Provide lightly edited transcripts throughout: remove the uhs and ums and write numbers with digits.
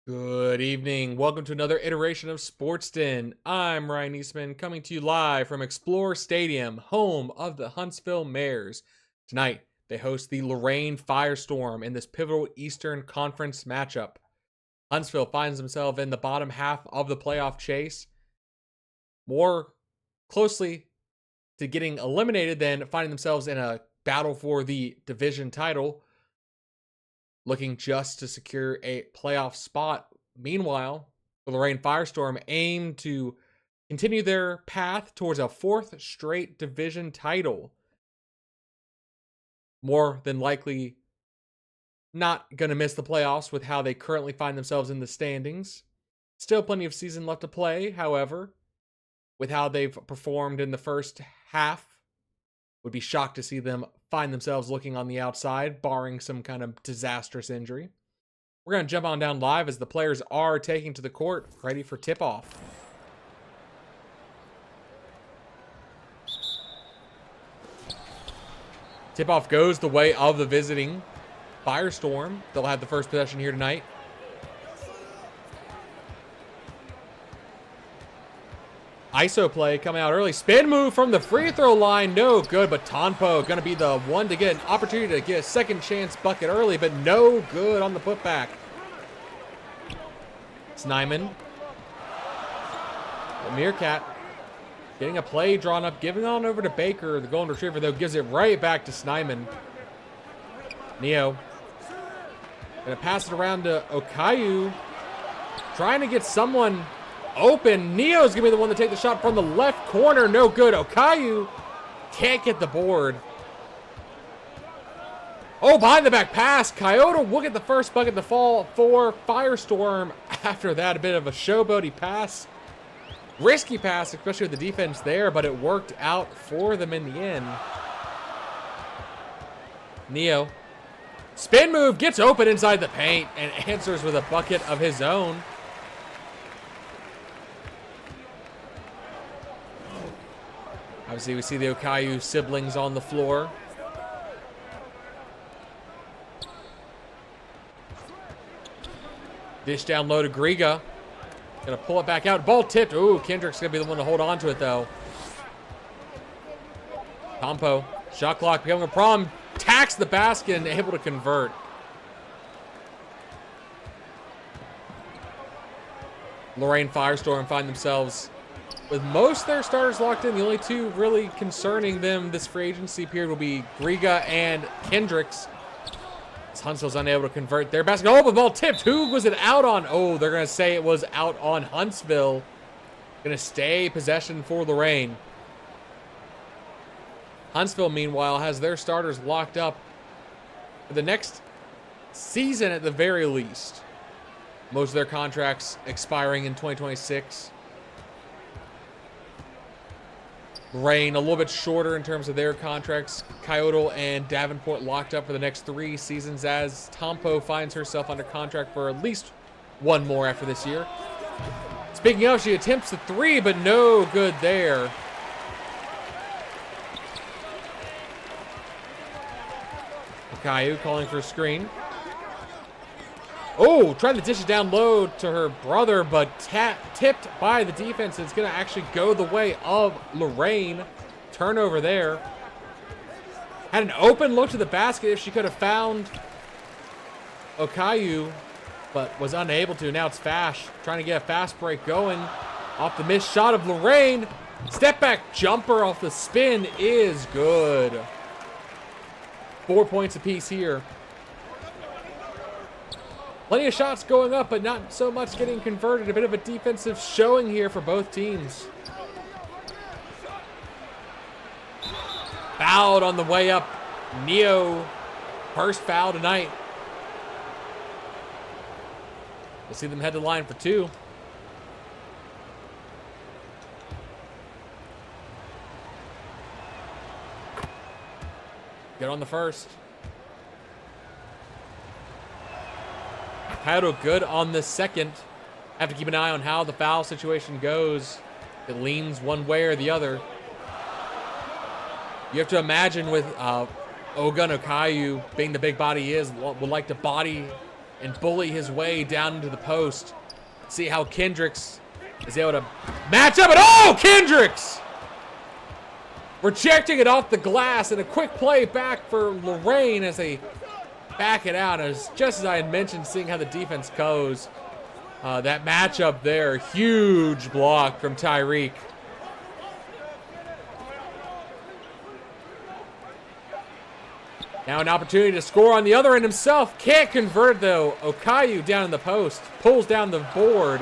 Good evening. Welcome to another iteration of SportsDen. I'm Ryan Eastman coming to you live from Explore Stadium, home of the Huntsville Mares. Tonight, they host the Lorraine Firestorm in this pivotal Eastern Conference matchup. Huntsville finds themselves in the bottom half of the playoff chase, more closely to getting eliminated than finding themselves in a battle for the division title, looking just to secure a playoff spot. Meanwhile, the Lorraine Firestorm aim to continue their path towards a fourth straight division title. More than likely not going to miss the playoffs with how they currently find themselves in the standings. Still plenty of season left to play, however, with how they've performed in the first half. Would be shocked to see them find themselves looking on the outside, barring some kind of disastrous injury. We're going to jump on down live as the players are taking to the court, ready for tip-off. Tip-off goes the way of the visiting Firestorm. They'll have the first possession here tonight. ISO play coming out early. Spin move from the free throw line. No good, but Tonpo going to be the one to get an opportunity to get a second chance bucket early, but no good on the putback. Snyman. The Meerkat getting a play drawn up, giving on over to Baker. The golden retriever, though, gives it right back to Snyman. Neo. Going to pass it around to Okayu. Trying to get someone open. Neo's going to be the one to take the shot from the left corner. No good. Okayu can't get the board. Oh, behind the back pass. Kyoto will get the first bucket to fall for Firestorm. After that, a bit of a showboaty pass. Risky pass, especially with the defense there, but it worked out for them in the end. Neo. Spin move, gets open inside the paint, and answers with a bucket of his own. Obviously, we see the Okayu siblings on the floor. Dish down low to Griga. Gonna pull it back out. Ball tipped. Ooh, Kendrick's gonna be the one to hold on to it, though. Tompo. Shot clock becoming a problem. Tacks the basket and able to convert. Lorraine Firestorm find themselves with most of their starters locked in. The only two really concerning them this free agency period will be Griga and Kendricks. As Huntsville's unable to convert their basket. Oh, the ball tipped. Who was it out on? Oh, they're going to say it was out on Huntsville. Going to stay possession for Lorraine. Huntsville, meanwhile, has their starters locked up for the next season at the very least. Most of their contracts expiring in 2026. Lorraine a little bit shorter in terms of their contracts. Kyoto and Davenport locked up for the next 3 seasons as Tompo finds herself under contract for at least one more after this year. Speaking of, she attempts the three, but no good there. Okayu calling for a screen. Oh, trying to dish it down low to her brother, but tipped by the defense. It's going to actually go the way of Lorraine. Turnover there. Had an open look to the basket if she could have found Okayu, but was unable to. Now it's Fash trying to get a fast break going. Off the missed shot of Lorraine. Step back jumper off the spin is good. 4 points apiece here. Plenty of shots going up, but not so much getting converted. A bit of a defensive showing here for both teams. Fouled on the way up. Neo, first foul tonight. We'll see them head to the line for 2. Get on the first. Kyoto good on the second. Have to keep an eye on how the foul situation goes. It leans one way or the other. You have to imagine with Ogun Okayu being the big body he is, would like to body and bully his way down into the post. See how Kendricks is able to match up. And oh, Kendricks! Rejecting it off the glass, and a quick play back for Lorraine as they back it out. As just as I had mentioned, seeing how the defense goes. That matchup there, huge block from Tyreek. Now an opportunity to score on the other end himself. Can't convert though. Okayu down in the post. Pulls down the board.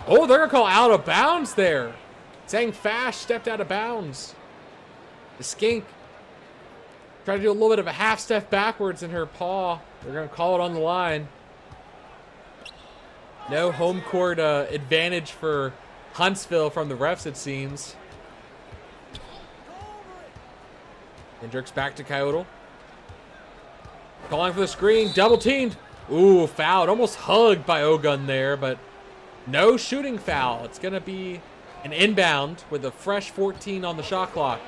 Oh, they're going to call out of bounds there. Saying Fash stepped out of bounds. The Skink tried to do a little bit of a half step backwards in her paw. They're going to call it on the line. No home court advantage for Huntsville from the refs, it seems. Hendricks back to Kyoto. Calling for the screen, double teamed. Ooh, fouled, almost hugged by Ogun there, but no shooting foul. It's gonna be an inbound with a fresh 14 on the shot clock.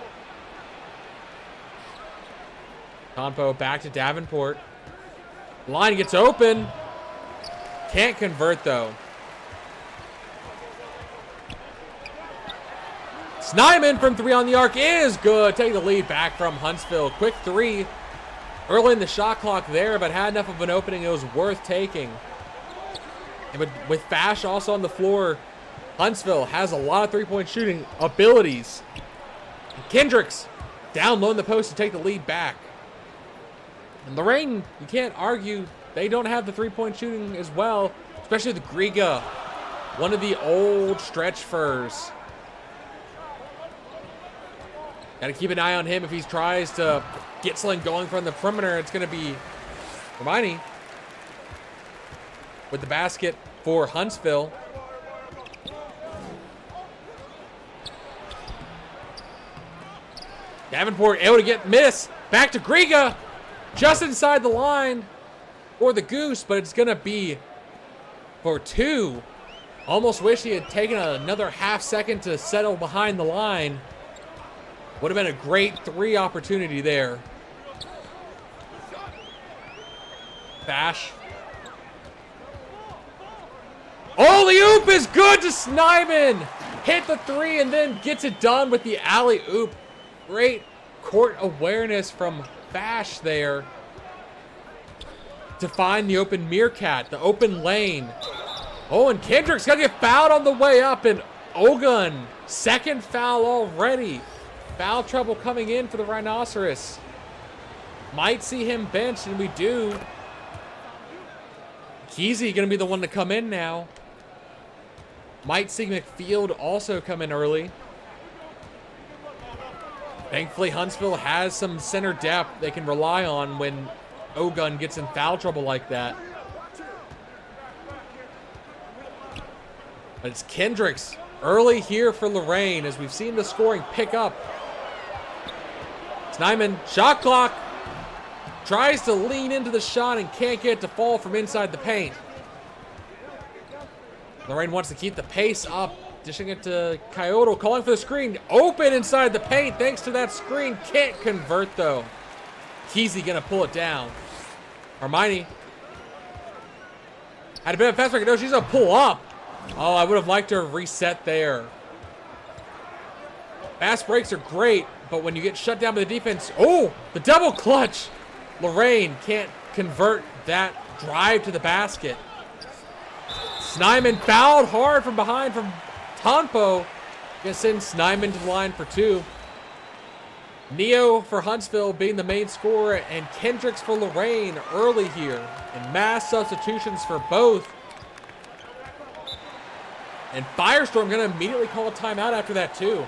Compo back to Davenport. Line gets open. Can't convert though. Snyman from 3 on the arc is good. Taking the lead back from Huntsville. Quick 3 early in the shot clock there, but had enough of an opening it was worth taking. And with Fash also on the floor, Huntsville has a lot of three-point shooting abilities. And Kendricks down low in the post to take the lead back. And Lorraine, you can't argue, they don't have the three-point shooting as well, especially with Griga, one of the old stretch furs. Got to keep an eye on him if he tries to get something going from the perimeter. It's going to be Hermione with the basket for Huntsville. Davenport able to get miss. Back to Griga. Just inside the line for the Goose, but it's going to be for 2. Almost wish he had taken another half second to settle behind the line. Would have been a great 3 opportunity there. Bash. Alley-oop is good to Snyman. Hit the 3 and then gets it done with the alley-oop. Great court awareness from Bash there to find the open Meerkat, the open lane. Oh, and Kendrick's got to get fouled on the way up, and Ogun, second foul already. Foul trouble coming in for the Rhinoceros. Might see him benched, and we do. Kesey gonna be the one to come in now. Might see McField also come in early. Thankfully, Huntsville has some center depth they can rely on when Ogun gets in foul trouble like that. But it's Kendricks early here for Lorraine as we've seen the scoring pick up. Snyman, shot clock, tries to lean into the shot and can't get it to fall from inside the paint. Lorraine wants to keep the pace up, dishing it to Kyoto, calling for the screen. Open inside the paint thanks to that screen. Can't convert though. Kesey gonna pull it down. Hermione had a bit of fast break. No, she's gonna pull up. Oh, I would have liked to reset there. Fast breaks are great, but when you get shut down by the defense, oh, the double clutch. Lorraine can't convert that drive to the basket. Snyman fouled hard from behind from Tonpo. Gonna send Snyman to the line for 2. Neo for Huntsville being the main scorer, and Kendricks for Lorraine early here. And mass substitutions for both. And Firestorm gonna immediately call a timeout after that too.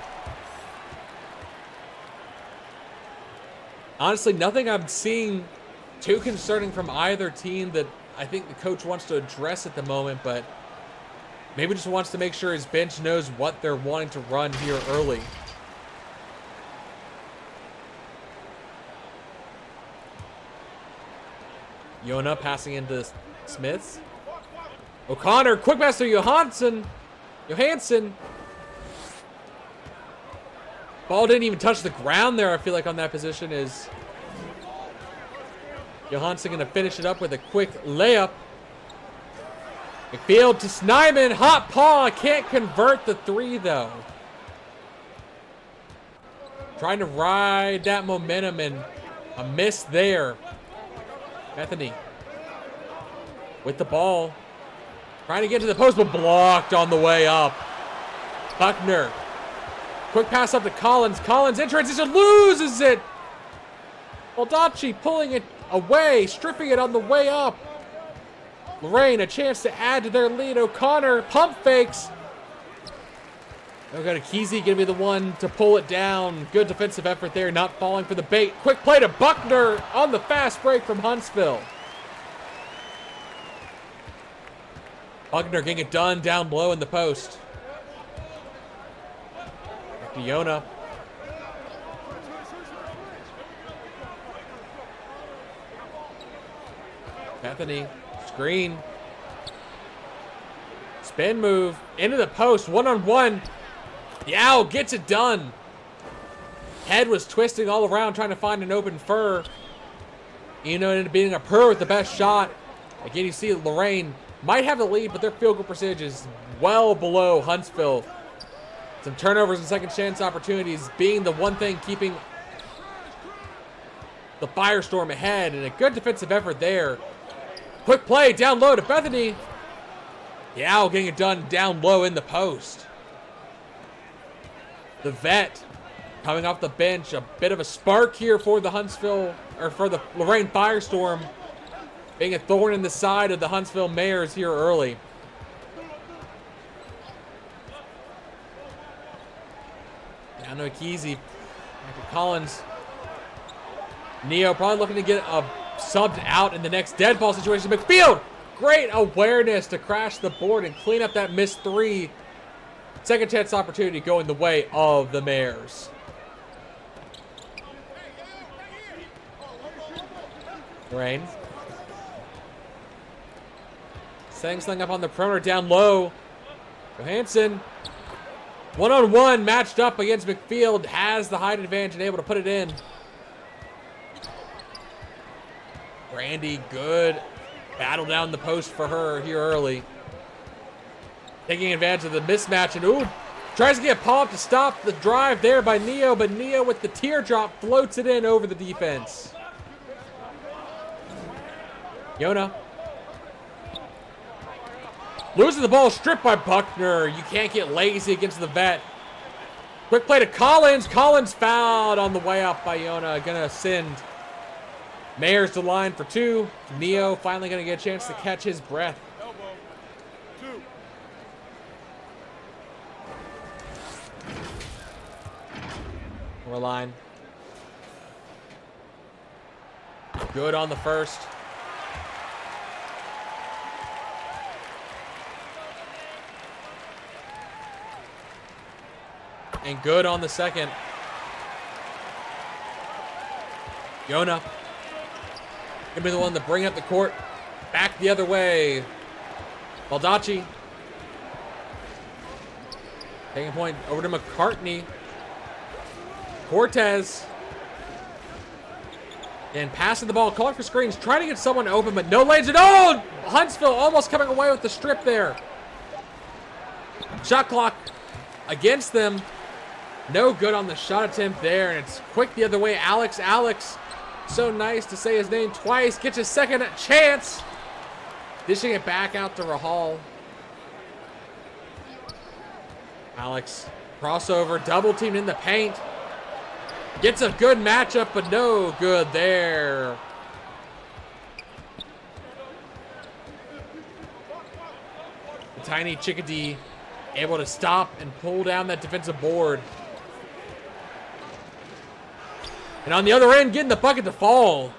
Honestly, nothing I'm seeing too concerning from either team that I think the coach wants to address at the moment, but maybe just wants to make sure his bench knows what they're wanting to run here early. Yona passing into Smiths. O'Connor, quick pass to Johansson. Ball didn't even touch the ground there, I feel like, on that position is Johansson going to finish it up with a quick layup. McField to Snyman. Hot paw. Can't convert the three, though. Trying to ride that momentum, and a miss there. Bethany with the ball. Trying to get to the post, but blocked on the way up. Buckner. Quick pass up to Collins. Collins in transition, loses it. Baldacci pulling it away, stripping it on the way up. Lorraine, a chance to add to their lead. O'Connor, pump fakes. They're going to Kesey, going to be the one to pull it down. Good defensive effort there, not falling for the bait. Quick play to Buckner on the fast break from Huntsville. Buckner getting it done down low in the post. Back to Yona. Bethany, screen. Spin move, into the post, one-on-one. The Owl gets it done. Head was twisting all around trying to find an open fur. You know, it ended up being a Purr with the best shot. Again, you see Lorraine might have the lead, but their field goal percentage is well below Huntsville. Some turnovers and second chance opportunities being the one thing keeping the Firestorm ahead, and a good defensive effort there. Quick play down low to Bethany. The Owl getting it done down low in the post. The vet coming off the bench, a bit of a spark here for the Huntsville, or for the Lorraine Firestorm, being a thorn in the side of the Huntsville Mares here early. Down to Kesey, back to Collins. Neo probably looking to get a subbed out in the next dead ball situation. McField, great awareness to crash the board and clean up that missed three. Second chance opportunity going the way of the Mares. Rain. Setting something up on the perimeter down low. Johansson. One-on-one matched up against McField. Has the height advantage and able to put it in. Brandy, good battle down the post for her here early. Taking advantage of the mismatch, and ooh, tries to get Paul to stop the drive there by Neo, but Neo with the teardrop floats it in over the defense. Yona. Losing the ball, stripped by Buckner. You can't get lazy against the vet. Quick play to Collins. Collins fouled on the way up by Yona. Gonna send Mayers to line for two. Neo finally gonna get a chance to catch his breath. More line. Good on the first. And good on the second. Yona gonna be the one to bring up the court. Back the other way. Baldacci. Taking point over to McCartney. Cortez. And passing the ball, calling for screens, trying to get someone open, but no lanes. And oh! Huntsville almost coming away with the strip there. Shot clock against them. No good on the shot attempt there, and it's quick the other way. Alex, so nice to say his name twice. Gets his second chance. Dishing it back out to Rahal. Alex, crossover, double teamed in the paint. Gets a good matchup, but no good there. The tiny Chickadee able to stop and pull down that defensive board. And on the other end, getting the bucket to fall.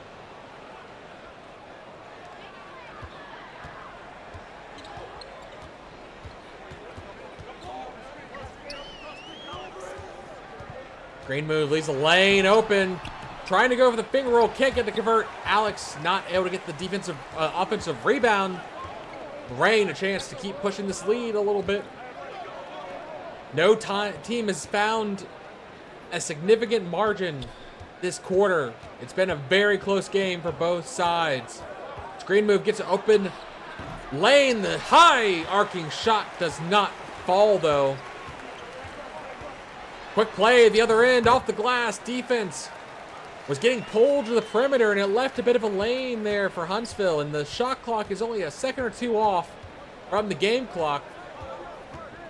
Green move, leaves the lane open. Trying to go for the finger roll, can't get the convert. Alex not able to get the defensive, offensive rebound. Rain a chance to keep pushing this lead a little bit. No team has found a significant margin this quarter. It's been a very close game for both sides. Screen move gets it open. Lane, the high arcing shot does not fall though. Quick play at the other end, off the glass. Defense was getting pulled to the perimeter, and it left a bit of a lane there for Huntsville. And the shot clock is only a second or two off from the game clock.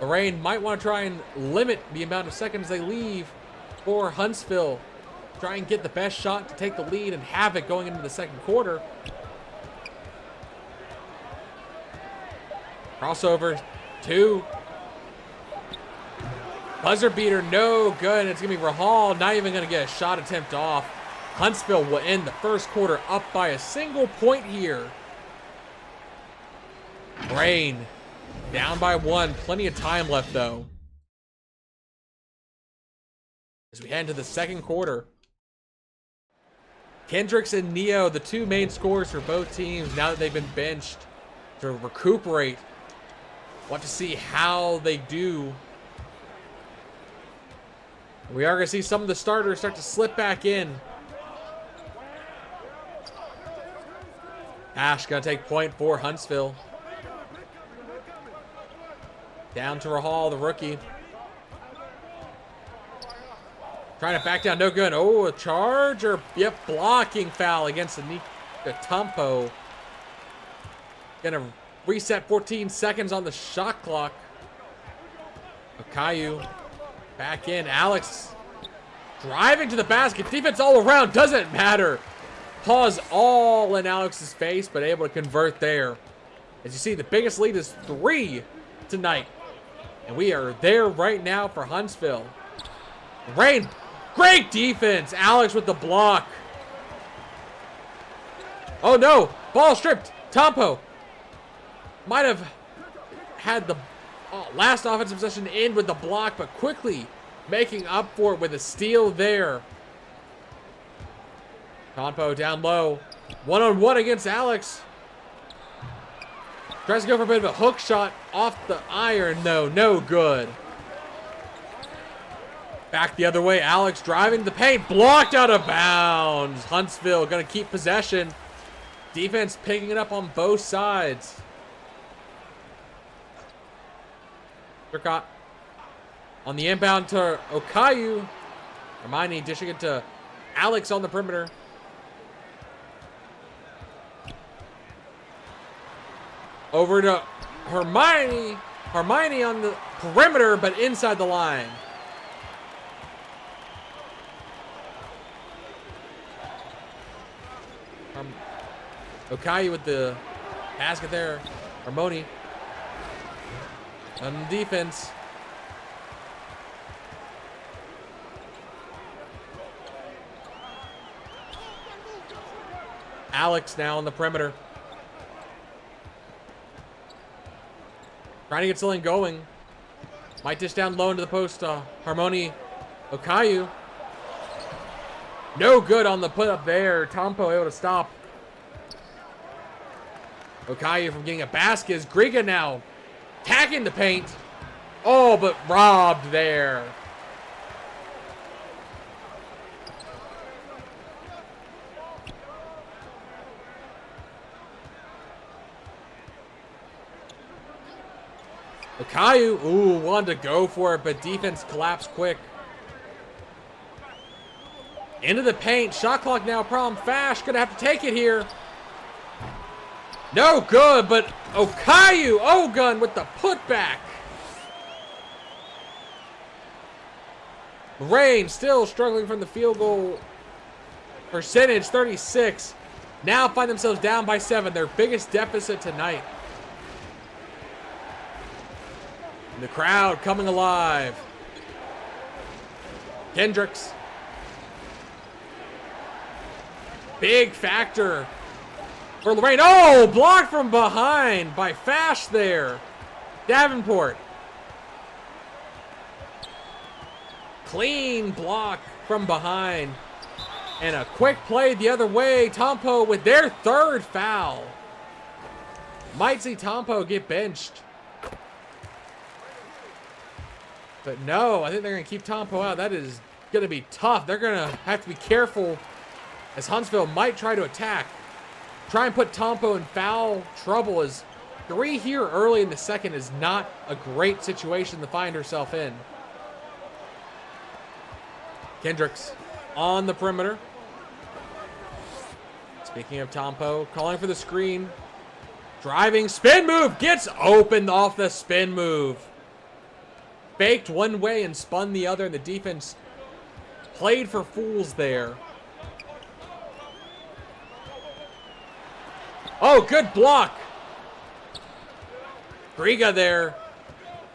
Lorraine might want to try and limit the amount of seconds they leave for Huntsville. Try and get the best shot to take the lead and have it going into the second quarter. Crossover, 2. Buzzer beater, no good. It's going to be Rahal, not even going to get a shot attempt off. Huntsville will end the first quarter up by a single point here. Brain down by 1. Plenty of time left, though. As we head into the second quarter. Kendricks and Neo, the two main scorers for both teams, now that they've been benched to recuperate. Want to see how they do. We are going to see some of the starters start to slip back in. Ash going to take point for Huntsville. Down to Rahal, the rookie. Trying to back down, no good. Oh, a charge or, yep, blocking foul against the Tompo. Gonna reset 14 seconds on the shot clock. Okayu back in. Alex driving to the basket. Defense all around, doesn't matter. Pause all in Alex's face, but able to convert there. As you see, the biggest lead is 3 tonight. And we are there right now for Huntsville. Rain, great defense. Alex with the block. Oh no, ball stripped. Tompo might have had the last offensive possession end with the block, but quickly making up for it with a steal there. Tompo down low. One-on-one against Alex. Tries to go for a bit of a hook shot off the iron. No good. Back the other way. Alex driving the paint. Blocked out of bounds. Huntsville going to keep possession. Defense picking it up on both sides. Turcotte on the inbound to Okayu. Hermione dishing it to Alex on the perimeter. Over to Hermione. Hermione on the perimeter, but inside the line. Okayu with the basket there. Hermione on defense. Alex now on the perimeter. Trying to get something going. Might dish down low into the post. Harmony Okayu. No good on the put up there. Tompo able to stop Okayu from getting a basket. Is Griga now attacking the paint. Oh, but robbed there. Okayu, ooh, wanted to go for it, but defense collapsed quick. Into the paint, shot clock now problem. Fash gonna have to take it here. No good, but Okayu, Ogun with the putback. Rain still struggling from the field goal percentage, 36. Now find themselves down by 7, their biggest deficit tonight. The crowd coming alive. Kendricks. Big factor for Lorraine. Oh, blocked from behind by Fash there. Davenport. Clean block from behind. And a quick play the other way. Tompo with their 3rd foul. Might see Tompo get benched. But no, I think they're going to keep Tompo out. That is going to be tough. They're going to have to be careful as Huntsville might try to attack. Try and put Tompo in foul trouble, as 3 here early in the second is not a great situation to find herself in. Kendricks on the perimeter. Speaking of Tompo, calling for the screen. Driving, spin move, gets opened off the spin move. Faked one way and spun the other, and the defense played for fools there. Oh, good block. Griga there,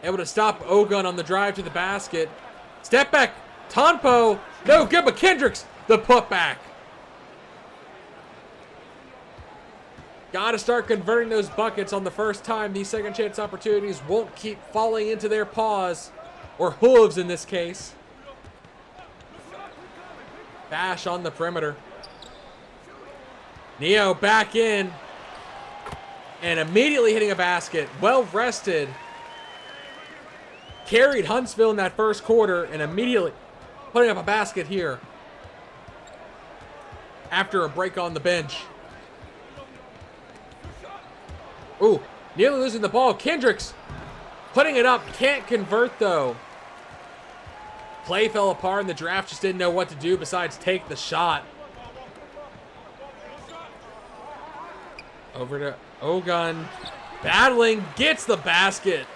able to stop Ogun on the drive to the basket. Step back, Tompo, no good, but Kendricks, the putback. Got to start converting those buckets on the first time. These second chance opportunities won't keep falling into their paws, or hooves in this case. Bash on the perimeter. Neo back in. And immediately hitting a basket. Well rested. Carried Huntsville in that first quarter and immediately putting up a basket here. After a break on the bench. Ooh, nearly losing the ball. Kendricks putting it up. Can't convert though. Play fell apart and the draft just didn't know what to do besides take the shot. Over to Ogun. Battling, gets the basket.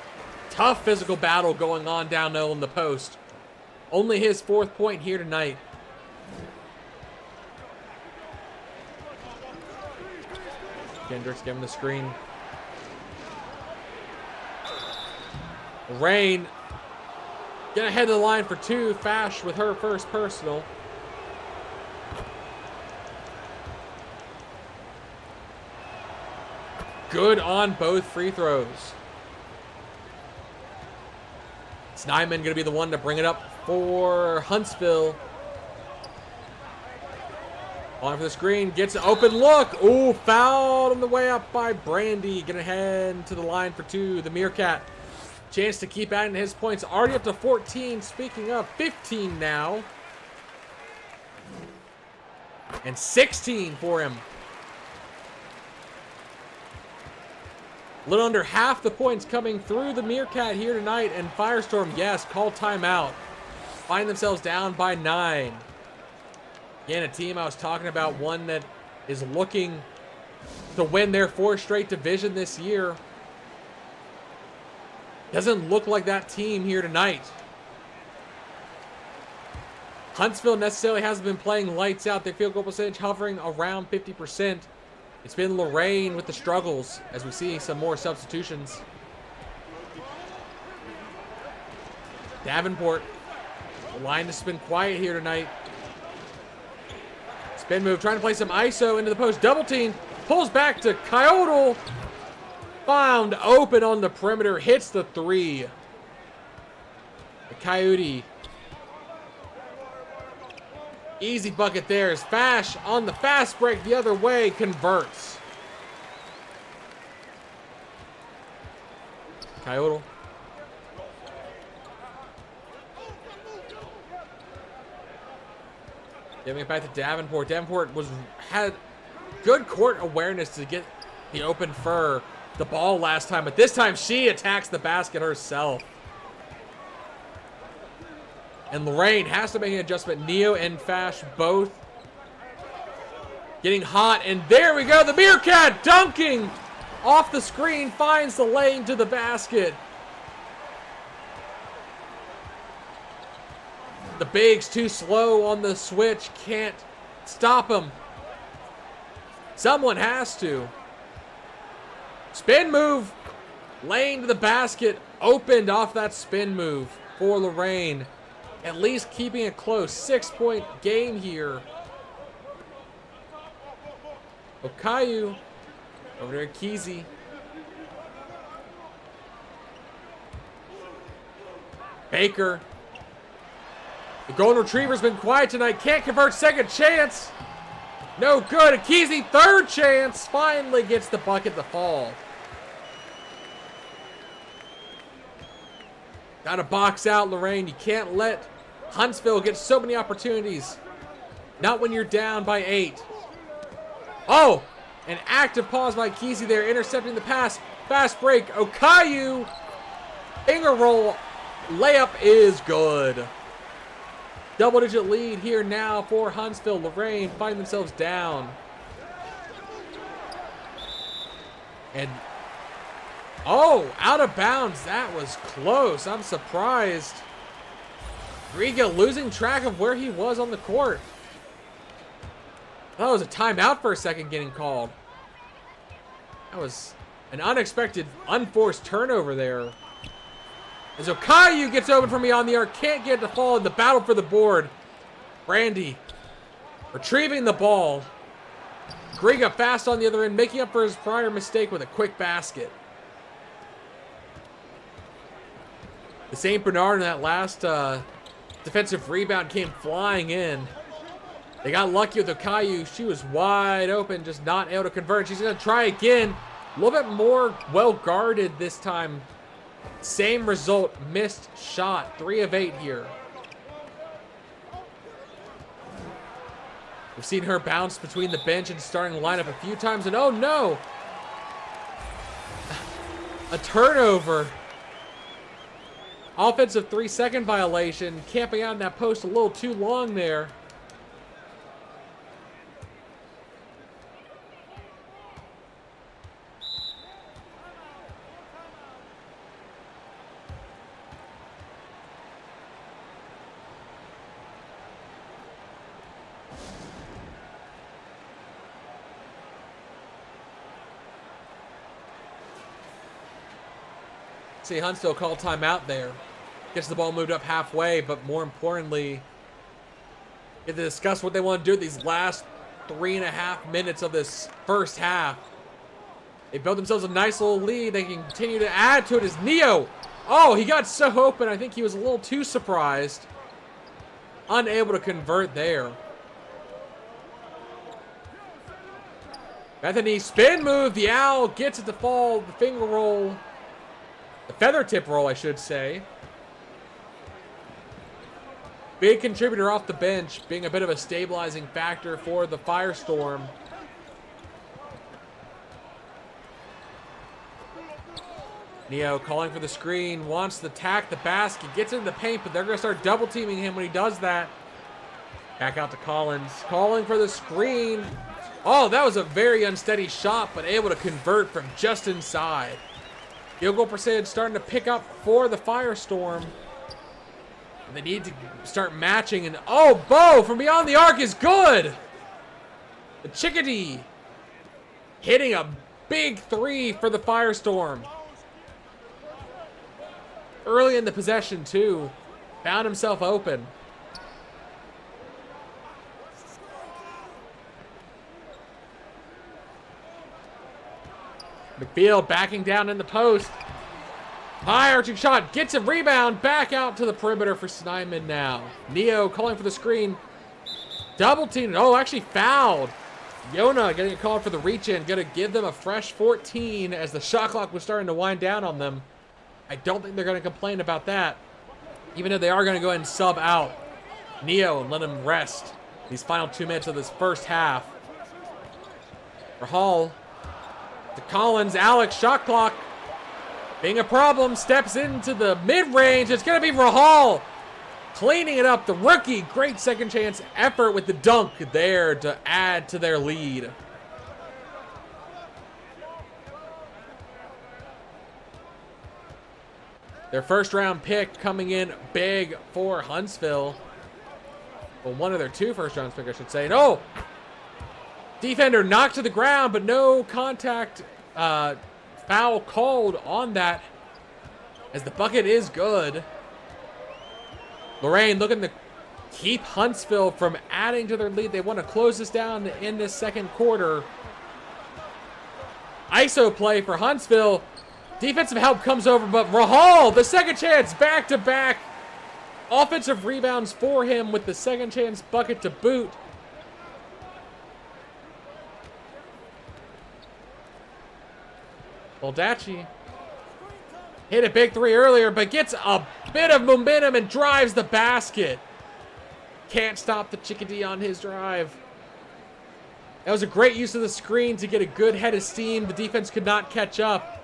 Tough physical battle going on down low in the post. Only his 4th point here tonight. Kendricks giving the screen. Rain gonna head to the line for 2. Fash with her first personal. Good on both free throws. Snyman going to be the one to bring it up for Huntsville. On for the screen. Gets an open look. Ooh, fouled on the way up by Brandy. Going to head to the line for 2. The Meerkat. Chance to keep adding his points. Already up to 14. Speaking of, 15 now. And 16 for him. A little under half the points coming through the Meerkat here tonight, and Firestorm, yes, call timeout. Find themselves down by 9. Again, a team I was talking about, one that is looking to win their 4th straight division this year. Doesn't look like that team here tonight. Huntsville necessarily hasn't been playing lights out. Their field goal percentage hovering around 50%. It's been Lorraine with the struggles as we see some more substitutions. Davenport, the line has been quiet here tonight. Spin move, trying to play some ISO into the post. Double team, pulls back to Coyote. Found open on the perimeter, hits the 3. The Coyote. Easy bucket there as Fash on the fast break the other way converts. Coyote. Giving it back to Davenport. Davenport had good court awareness to get the open for the ball last time, but this time she attacks the basket herself. And Lorraine has to make an adjustment. Neo and Fash both getting hot. And there we go. The Meerkat dunking off the screen. Finds the lane to the basket. The Bigs too slow on the switch. Can't stop him. Someone has to. Spin move. Lane to the basket. Opened off that spin move for Lorraine. At least keeping it close. 6-point game here. Okayu over to Akizi. Baker. The Golden Retriever's been quiet tonight. Can't convert. Second chance. No good. Akizi, 3rd chance. Finally gets the bucket to fall. Got to box out, Lorraine. You can't let Huntsville gets so many opportunities. Not when you're down by 8. Oh, an active pause by Kesey there, intercepting the pass. Fast break. Okayu. Finger roll. Layup is good. Double-digit lead here now for Huntsville. Lorraine find themselves down. And, oh, out of bounds. That was close. I'm surprised. Riga losing track of where he was on the court. That was a timeout for a second getting called. That was an unexpected, unforced turnover there. As Okayu gets open from beyond the arc, can't get it to fall in the battle for the board. Brandy retrieving the ball. Griga fast on the other end, making up for his prior mistake with a quick basket. The St. Bernard in that last defensive rebound came flying in. They got lucky with Okayu. She was wide open, just not able to convert. She's going to try again. A little bit more well guarded this time. Same result, missed shot. 3 of 8 here. We've seen her bounce between the bench and starting lineup a few times, and oh no! A turnover. Offensive 3-second violation. Camping out in that post a little too long there. See Huntsville call timeout there. Gets the ball moved up halfway, but more importantly, get to discuss what they want to do these last 3.5 minutes of this first half. They built themselves a nice little lead. They can continue to add to it as Neo. Oh, he got so open. I think he was a little too surprised. Unable to convert there. Bethany spin move. The owl gets it to fall. The finger roll. The feather tip roll, I should say. Big contributor off the bench, being a bit of a stabilizing factor for the Firestorm. Neo calling for the screen, wants to attack the basket, gets into the paint, but they're going to start double teaming him when he does that. Back out to Collins, calling for the screen. Oh, that was a very unsteady shot, but able to convert from just inside. Field goal percentage starting to pick up for the Firestorm. They need to start matching, and oh, Bo from beyond the arc is good. The Chickadee hitting a big 3 for the Firestorm. Early in the possession too, found himself open. McField backing down in the post. High arching shot, gets a rebound, back out to the perimeter for Snyman now. Neo calling for the screen. Double teamed, oh, actually fouled. Yona getting a call for the reach in, gonna give them a fresh 14 as the shot clock was starting to wind down on them. I don't think they're gonna complain about that, even though they are gonna go ahead and sub out Neo and let him rest these final 2 minutes of this first half. For Hall, to Collins, Alex, shot clock being a problem, steps into the mid-range. It's going to be Rahal cleaning it up. The rookie, great second chance effort with the dunk there to add to their lead. Their first round pick coming in big for Huntsville. Well, one of their 2 first round picks, I should say. No! Defender knocked to the ground, but no contact. Foul called on that as the bucket is good. Lorraine looking to keep Huntsville from adding to their lead. They want to close this down in this second quarter. ISO play for Huntsville. Defensive help comes over, but Rahal, the second chance, back-to-back. Offensive rebounds for him with the second chance bucket to boot. Baldacci hit a big 3 earlier, but gets a bit of momentum and drives the basket. can't stop the Chickadee on his drive. That was a great use of the screen to get a good head of steam. The defense could not catch up.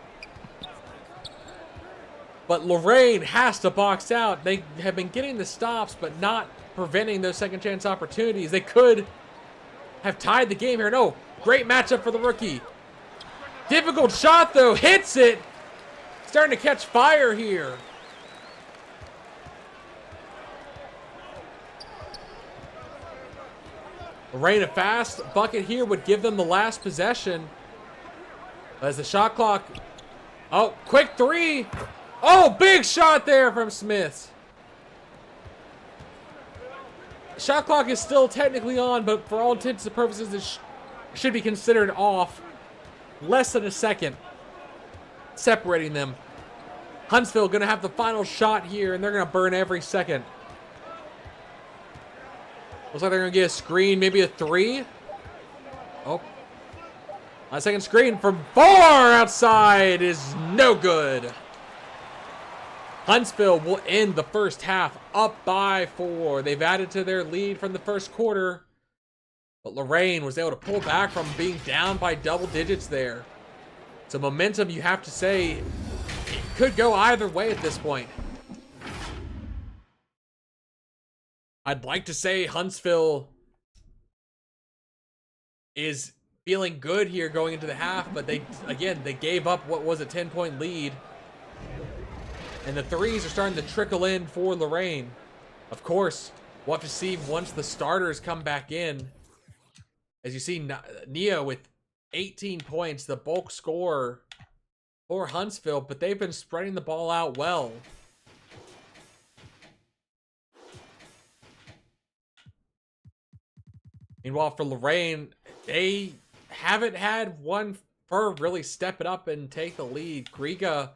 But Lorraine has to box out. They have been getting the stops, but not preventing those second chance opportunities. They could have tied the game here. No, great matchup for the rookie. Difficult shot, though. Hits it. Starting to catch fire here. Lorraine, a fast bucket here would give them the last possession. As the shot clock... Oh, quick three. Oh, big shot there from Smith. Shot clock is still technically on, but for all intents and purposes, it should be considered off. Less than a second separating them. Huntsville going to have the final shot here, and they're going to burn every second. Looks like they're going to get a screen, maybe a three. Oh. A second screen from far outside is no good. Huntsville will end the first half up by 4. They've added to their lead from the first quarter. But Lorraine was able to pull back from being down by double digits there. So momentum, you have to say, it could go either way at this point. I'd like to say Huntsville is feeling good here going into the half, but they gave up what was a 10-point lead. And the threes are starting to trickle in for Lorraine. Of course, we'll have to see once the starters come back in. As you see, Neo with 18 points, the bulk scorer for Huntsville, but they've been spreading the ball out well. Meanwhile, for Lorraine, they haven't had one fur really step it up and take the lead. Griga,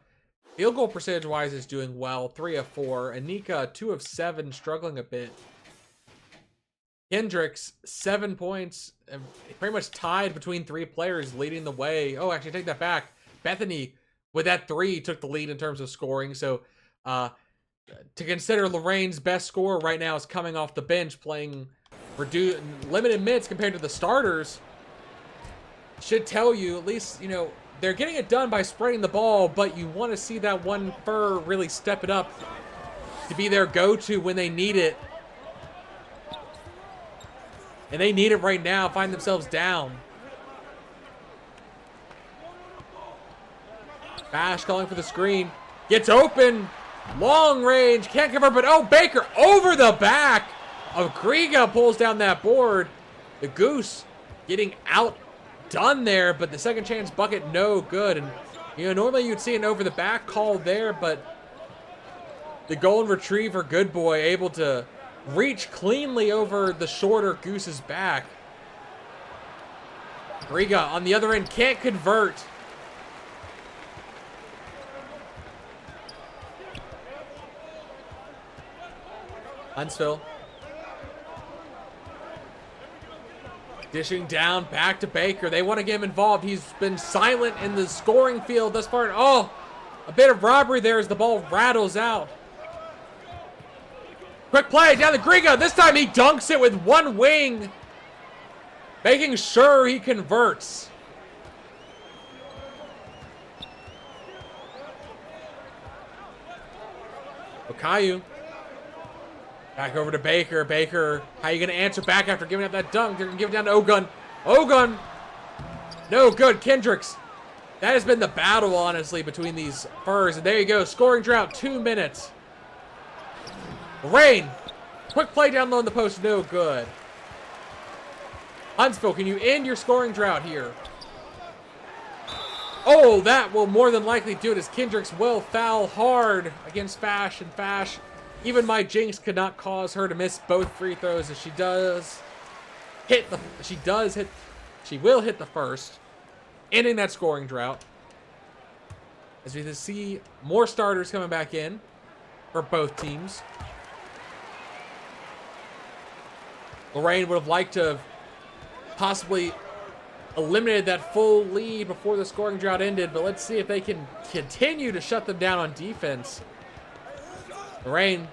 field goal percentage-wise, is doing well, 3 of 4. Anika, 2 of 7, struggling a bit. Kendricks, 7 points, pretty much tied between 3 players, leading the way. Oh, actually, take that back. Bethany, with that 3, took the lead in terms of scoring. So, to consider Lorraine's best scorer right now is coming off the bench, playing limited minutes compared to the starters. Should tell you, at least, you know, they're getting it done by spreading the ball, but you want to see that one fur really step it up to be their go-to when they need it. And they need it right now, find themselves down. Bash calling for the screen. Gets open. Long range. Can't convert, but oh, Baker over the back of Griga pulls down that board. The Goose getting outdone there, but the second chance bucket no good. And, you know, normally you'd see an over the back call there, but the golden retriever, good boy, able to reach cleanly over the shorter Goose's back. Griga on the other end can't convert. Huntsville dishing down back to Baker. They want to get him involved. He's been silent in the scoring field thus far. Oh, a bit of robbery there as the ball rattles out. Quick play down to Griga. This time he dunks it with one wing, making sure he converts. Okayu. Back over to Baker. Baker, how are you going to answer back after giving up that dunk? They're going to give it down to Ogun. Ogun. No good. Kendricks. That has been the battle, honestly, between these Furs. And there you go. Scoring drought, 2 minutes. Rain. Quick play down low in the post. No good. Huntsville, can you end your scoring drought here? Oh, that will more than likely do it, as Kendricks will foul hard against Fash. And Fash, even my jinx could not cause her to miss both free throws, as she will hit the first, ending that scoring drought. As we see more starters coming back in for both teams. Lorraine would have liked to have possibly eliminated that full lead before the scoring drought ended, but let's see if they can continue to shut them down on defense. Lorraine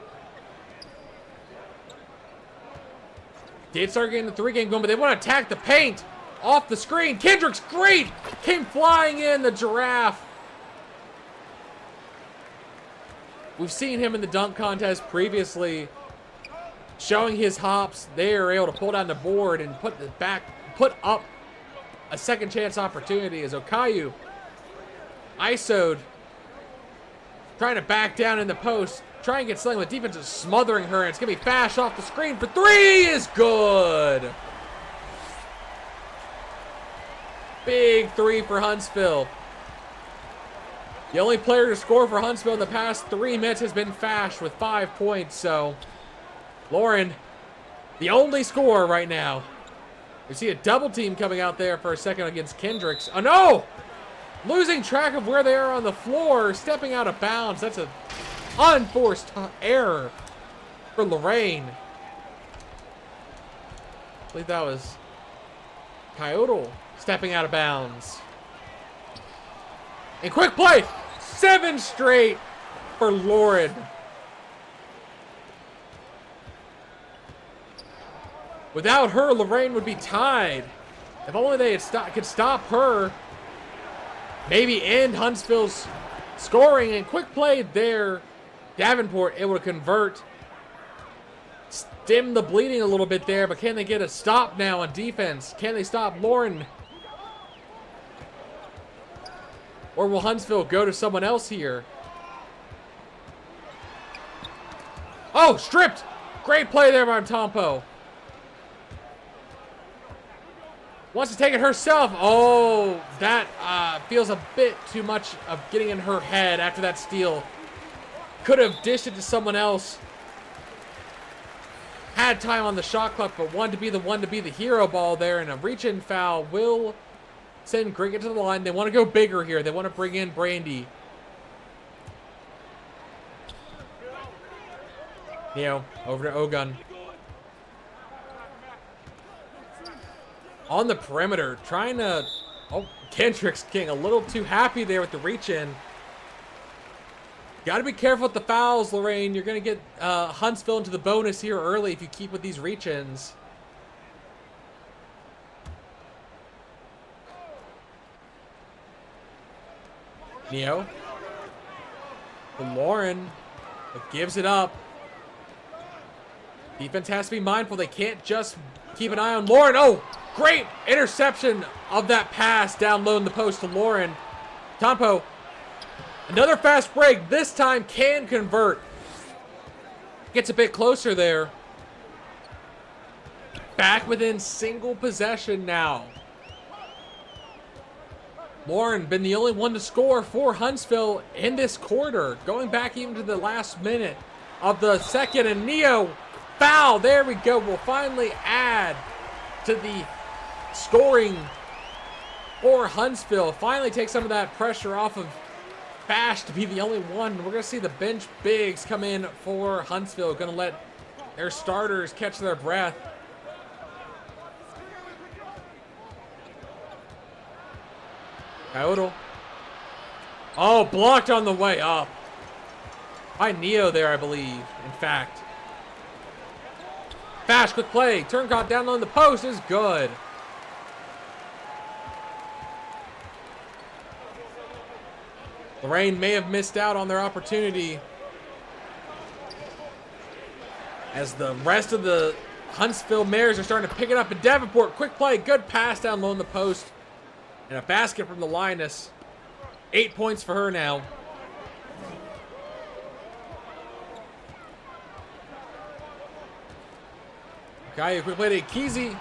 did start getting the 3-game going, but they want to attack the paint. Off the screen. Kendrick's great. Came flying in, the giraffe. We've seen him in the dunk contest previously, showing his hops. They are able to pull down the board and put up a second chance opportunity as Okayu ISO'd, trying to back down in the post, trying to get something. The defense is smothering her, and it's going to be Fash off the screen for 3 is good. Big 3 for Huntsville. The only player to score for Huntsville in the past 3 minutes has been Fash with 5 points. So, Lauren, the only scorer right now. We see a double team coming out there for a second against Kendricks. Oh, no! Losing track of where they are on the floor, stepping out of bounds. That's an unforced error for Lorraine. I believe that was Kyoto stepping out of bounds. And quick play. 7 straight for Lauren. Without her, Lorraine would be tied. If only they could stop her. Maybe end Huntsville's scoring. And quick play there. Davenport able to convert. Stem the bleeding a little bit there. But can they get a stop now on defense? Can they stop Lauren? Or will Huntsville go to someone else here? Oh, stripped. Great play there by Tompo. Wants to take it herself. Oh, that feels a bit too much of getting in her head after that steal. Could have dished it to someone else. Had time on the shot clock, but wanted to be the hero ball there. And a reach-in foul will send Cricket to the line. They want to go bigger here. They want to bring in Brandy. Neo, over to Ogun. On the perimeter, trying to... Oh, Kendrick's getting a little too happy there with the reach-in. Got to be careful with the fouls, Lorraine. You're going to get Huntsville into the bonus here early if you keep with these reach-ins. Neo. And Lauren gives it up. Defense has to be mindful. They can't just keep an eye on Lauren. Oh, great interception of that pass down low in the post to Lauren. Tompo, another fast break. This time can convert. Gets a bit closer there. Back within single possession now. Lauren been the only one to score for Huntsville in this quarter. Going back even to the last minute of the second. And Neo, foul. There we go. We'll finally add to the scoring for Huntsville. Finally take some of that pressure off of Fash to be the only one. We're going to see the bench bigs come in for Huntsville. Going to let their starters catch their breath. Kyoto. Oh, blocked on the way up. By Neo there, I believe. In fact. Fash, quick play. Turncott down low in the post is good. Lorraine may have missed out on their opportunity, as the rest of the Huntsville Mares are starting to pick it up. And Davenport, quick play. Good pass down low in the post. And a basket from the Lioness. 8 points for her now. Okay, quick play to Kesey.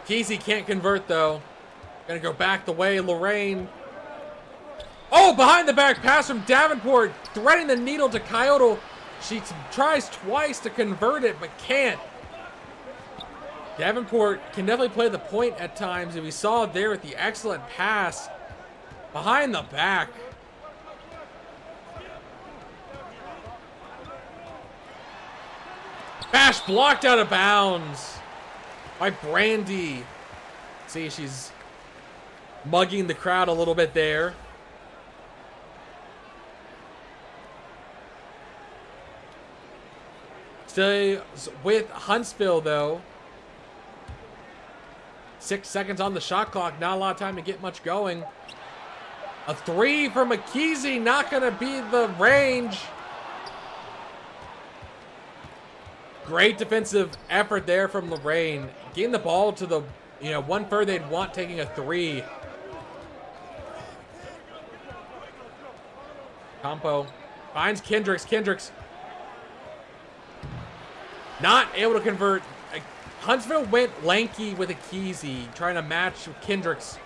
Kesey can't convert though. Gonna go back the way Lorraine. Oh, behind the back pass from Davenport. Threading the needle to Kyoto. She tries twice to convert it, but can't. Davenport can definitely play the point at times, and we saw there with the excellent pass behind the back. Bash blocked out of bounds by Brandy. See, she's mugging the crowd a little bit there. Still with Huntsville, though. 6 seconds on the shot clock. Not a lot of time to get much going. A 3 from McKeezy, not going to be the range. Great defensive effort there from Lorraine. Getting the ball to the, 1/3 they'd want, taking a 3. Campo finds Kendricks. Kendricks not able to convert. Huntsville went lanky with McKeezy, trying to match Kendricks'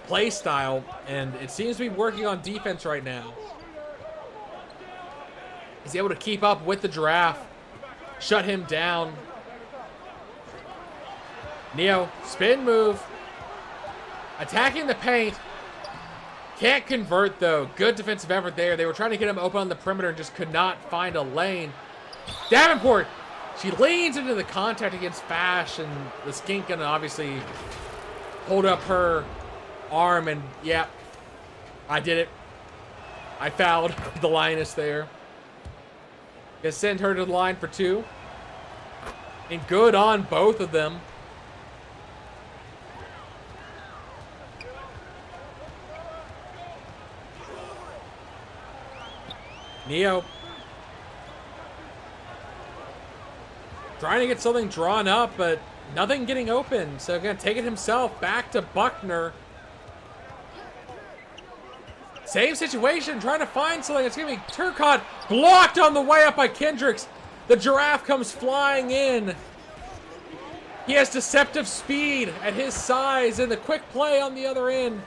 play style, and it seems to be working on defense right now. He's able to keep up with the Giraffe, shut him down. Neo, spin move, attacking the paint. Can't convert though. Good defensive effort there. They were trying to get him open on the perimeter and just could not find a lane. Davenport, she leans into the contact against Fash, and the Skink gonna obviously hold up her arm, and yeah, I did it. I fouled the Lioness there. Gonna send her to the line for 2. And good on both of them. Neo trying to get something drawn up, but nothing getting open. So gonna take it himself back to Buckner. Same situation, trying to find something. It's gonna be Turcotte, blocked on the way up by Kendricks. The Giraffe comes flying in. He has deceptive speed at his size, and the quick play on the other end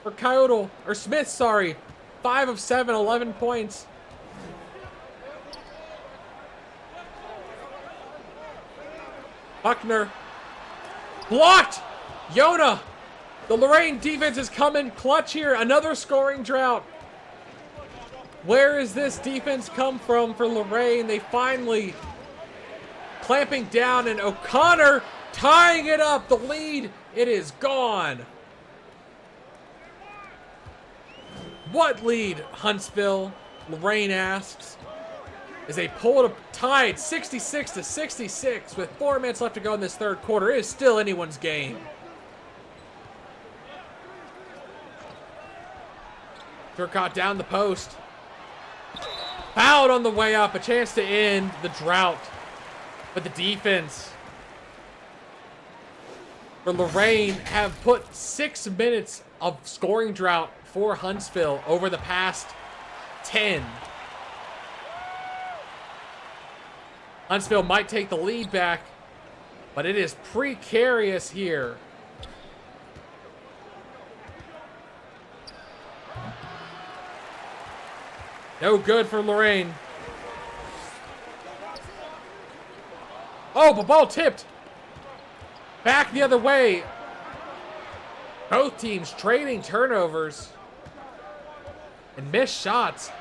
for Coyote, or Smith, sorry. 5 of 7, 11 points. Buckner blocked. Yona, the Lorraine defense is coming clutch here. Another scoring drought. Where is this defense come from for Lorraine? They finally clamping down, and O'Connor tying it up. The lead, it is gone. What lead, Huntsville? Lorraine asks. As they pull it tied 66-66 with 4 minutes left to go in this third quarter. It is still anyone's game. Turcotte down the post. Fouled on the way up. A chance to end the drought. But the defense for Lorraine have put 6 minutes of scoring drought for Huntsville over the past 10. Huntsville might take the lead back, but it is precarious here. No good for Lorraine. Oh, the ball tipped. Back the other way. Both teams trading turnovers and missed shots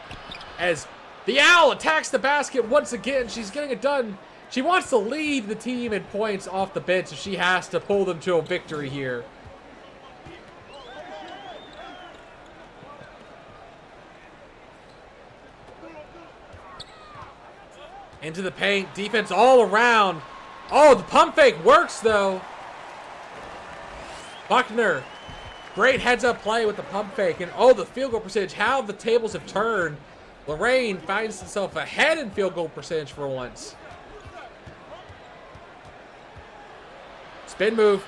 as the Owl attacks the basket once again. She's getting it done. She wants to lead the team in points off the bench if she has to pull them to a victory here. Into the paint, defense all around. Oh, the pump fake works though. Buckner, great heads up play with the pump fake, and oh, the field goal percentage, how the tables have turned. Lorraine finds itself ahead in field goal percentage for once. Spin move.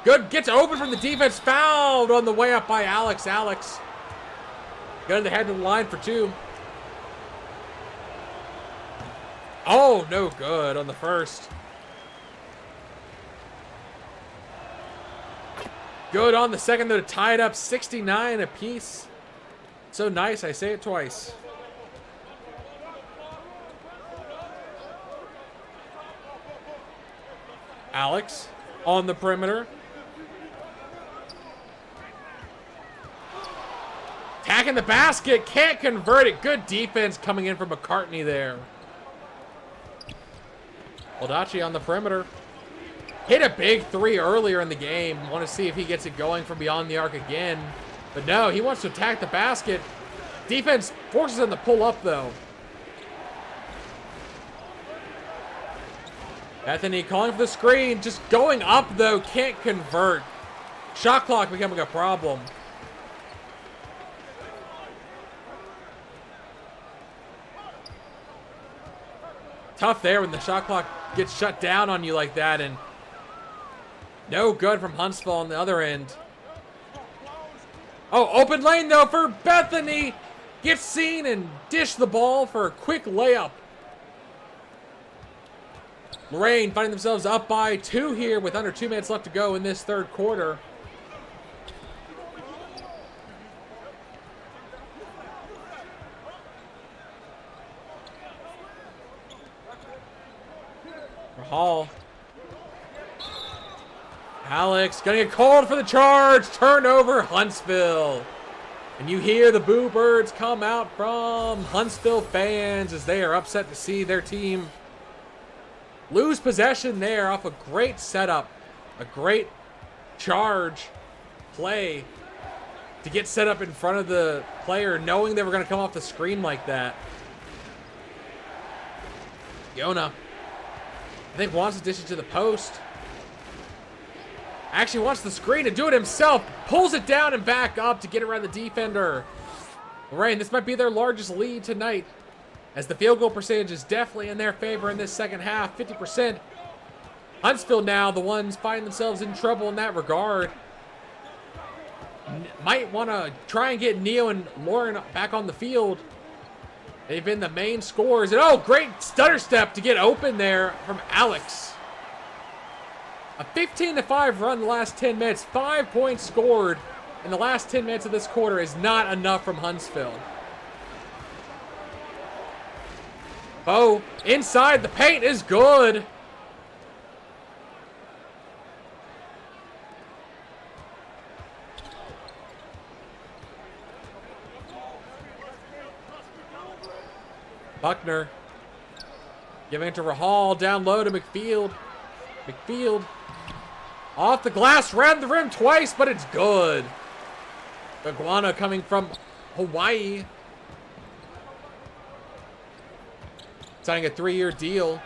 Good, gets open from the defense. Fouled on the way up by Alex. Alex going to head to the line for 2. Oh, no good on the first. Good on the second, though, to tie it up 69 apiece. So nice, I say it twice. Alex on the perimeter. Attacking the basket, can't convert it. Good defense coming in from McCartney there. Baldacci on the perimeter. Hit a big 3 earlier in the game. Want to see if he gets it going from beyond the arc again. But no, he wants to attack the basket. Defense forces him to pull up though. Bethany calling for the screen. Just going up, though. Can't convert. Shot clock becoming a problem. Tough there when the shot clock gets shut down on you like that. And no good from Huntsville on the other end. Oh, open lane, though, for Bethany. Gets seen and dish the ball for a quick layup. Lorraine finding themselves up by 2 here with under 2 minutes left to go in this third quarter. For Hall. Alex gonna get called for the charge. Turnover, Huntsville. And you hear the boo birds come out from Huntsville fans as they are upset to see their team lose possession there off a great setup, a great charge play to get set up in front of the player, knowing they were going to come off the screen like that. Yona, I think, wants to dish it to the post. Actually wants the screen to do it himself. Pulls it down and back up to get around the defender. Lorraine, this might be their largest lead tonight, as the field goal percentage is definitely in their favor in this second half, 50%. Huntsville now, the ones find themselves in trouble in that regard. Might want to try and get Neo and Lauren back on the field. They've been the main scorers. And oh, great stutter step to get open there from Alex. A 15-5 run the last 10 minutes. 5 points scored in the last 10 minutes of this quarter is not enough from Huntsville. Oh, inside the paint is good. Buckner giving it to Rahal, down low to McField. McField off the glass, ran the rim twice, but it's good. Iguana coming from Hawaii, signing a 3-year deal.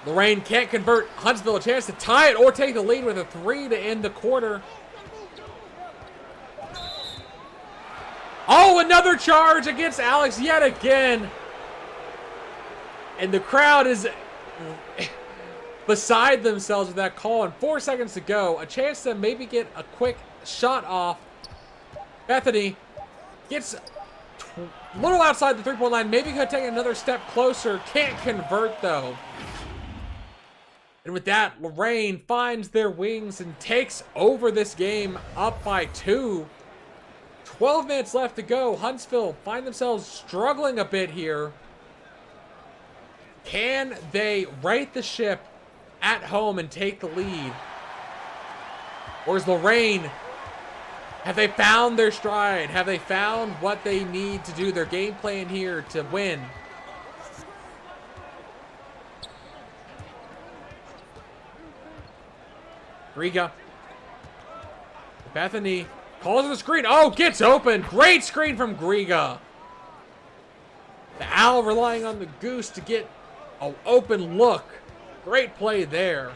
Lorraine can't convert. Huntsville a chance to tie it or take the lead with a 3 to end the quarter. Oh, another charge against Alex yet again. And the crowd is beside themselves with that call. And 4 seconds to go. A chance to maybe get a quick shot off. Bethany gets a little outside the three-point line. Maybe could take another step closer. Can't convert, though. And with that, Lorraine finds their wings and takes over this game up by 2. 12 minutes left to go. Huntsville find themselves struggling a bit here. Can they right the ship at home and take the lead? Or is Lorraine, have they found their stride? Have they found what they need to do, their game plan here to win? Griga. Bethany calls the screen. Oh, gets open. Great screen from Griga. The Owl relying on the Goose to get an open look. Great play there.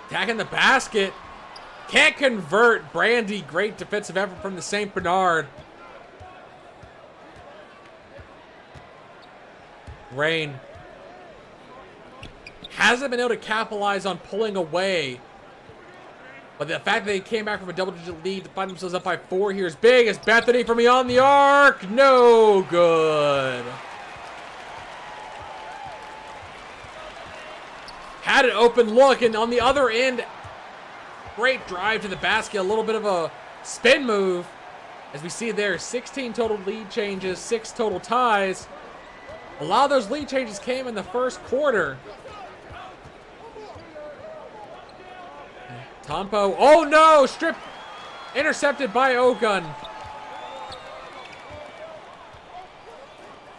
Attacking the basket. Can't convert. Brandy, great defensive effort from the St. Bernard. Rain hasn't been able to capitalize on pulling away. But the fact that they came back from a double-digit lead to find themselves up by 4 here is big. As Bethany from beyond the arc. No good. Had an open look, and on the other end, great drive to the basket. A little bit of a spin move. As we see there, 16 total lead changes, 6 total ties. A lot of those lead changes came in the first quarter. Tompo. Oh no! Strip intercepted by Ogun.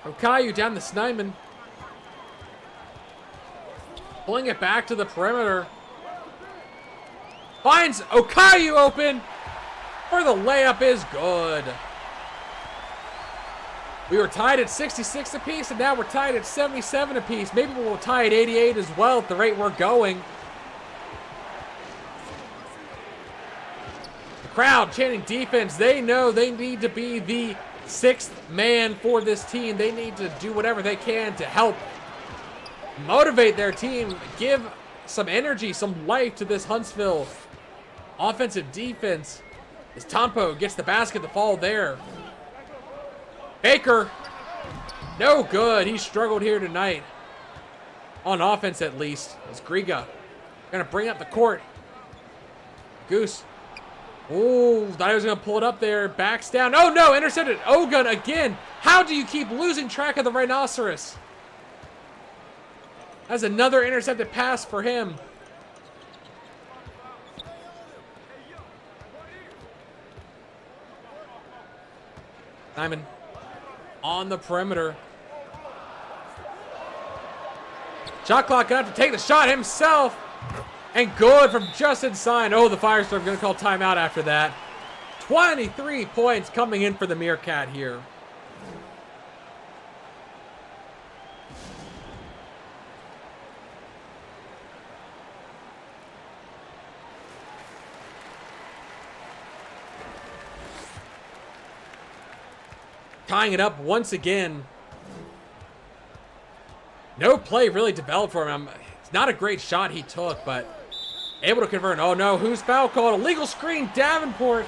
Okayu down the Snyman. Pulling it back to the perimeter. Finds Okayu open. For the layup is good. We were tied at 66 apiece, and now we're tied at 77 apiece. Maybe we'll tie at 88 as well at the rate we're going. The crowd chanting defense. They know they need to be the sixth man for this team. They need to do whatever they can to help motivate their team, give some energy, some life to this Huntsville offensive defense. As Tompo gets the basket to fall there. Baker, no good. He struggled here tonight. On offense, at least. As Griga gonna bring up the court. Goose. Oh, thought he was gonna pull it up there. Backs down. Oh no, intercepted. Ogun again. How do you keep losing track of the Rhinoceros? That's another intercepted pass for him. Simon on the perimeter. Shot clock gonna have to take the shot himself. And good from just inside. Oh, the Firestorm gonna call timeout after that. 23 points coming in for the Meerkat here. Tying it up once again. No play really developed for him. It's not a great shot he took, but able to convert. Oh no, who's foul called? Illegal screen, Davenport.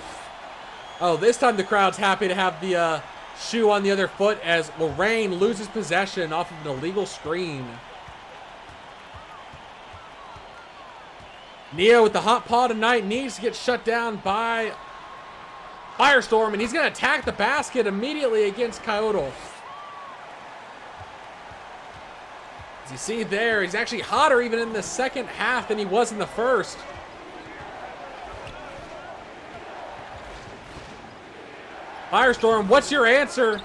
Oh, this time the crowd's happy to have the shoe on the other foot as Lorraine loses possession off of an illegal screen. Neo with the hot paw tonight needs to get shut down by Firestorm, and he's going to attack the basket immediately against Kyoto. As you see there, he's actually hotter even in the second half than he was in the first. Firestorm, what's your answer?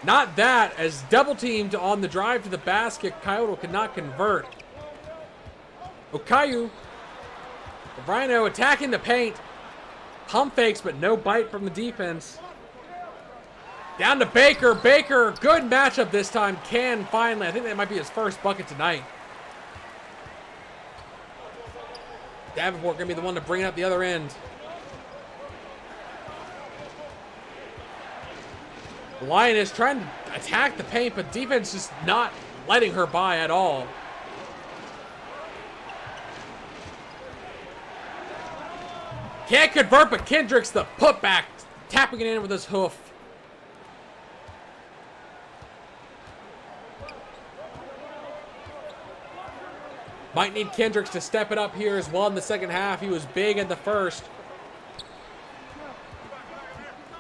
Not that, as double teamed on the drive to the basket, Kyoto cannot convert. Okayu, the Rhino attacking the paint. Pump fakes, but no bite from the defense. Down to Baker. Baker, good matchup this time. Can finally, I think that might be his first bucket tonight. Davenport gonna be the one to bring it up the other end. The Lioness trying to attack the paint, but defense just not letting her by at all. Can't convert, but Kendricks the putback, tapping it in with his hoof. Might need Kendricks to step it up here as well in the second half. He was big in the first.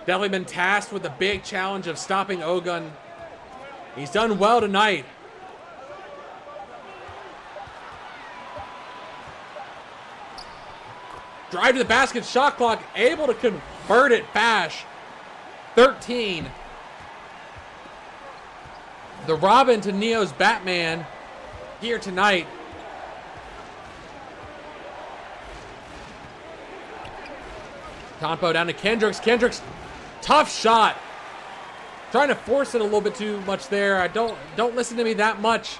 Definitely been tasked with the big challenge of stopping Ogun. He's done well tonight. Drive to the basket, shot clock, able to convert it. Bash, 13. The Robin to Neo's Batman here tonight. Tompo down to Kendricks. Kendricks, tough shot. Trying to force it a little bit too much there. I don't listen to me that much.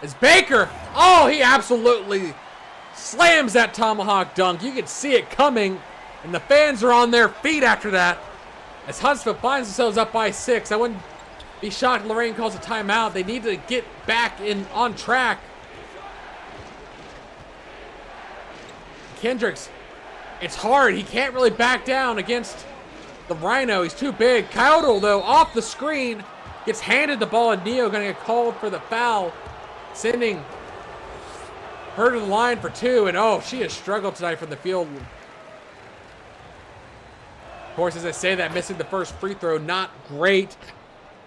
As Baker, oh, he absolutely slams that tomahawk dunk. You can see it coming, and the fans are on their feet after that. As Huntsville finds themselves up by 6. I wouldn't be shocked if Lorraine calls a timeout. They need to get back on track. Kendricks, it's hard. He can't really back down against the Rhino. He's too big. Kyoto, though, off the screen, gets handed the ball, and Neo going to get called for the foul, sending her to the line for 2, and oh, she has struggled tonight from the field. Of course, as I say that, missing the first free throw, not great.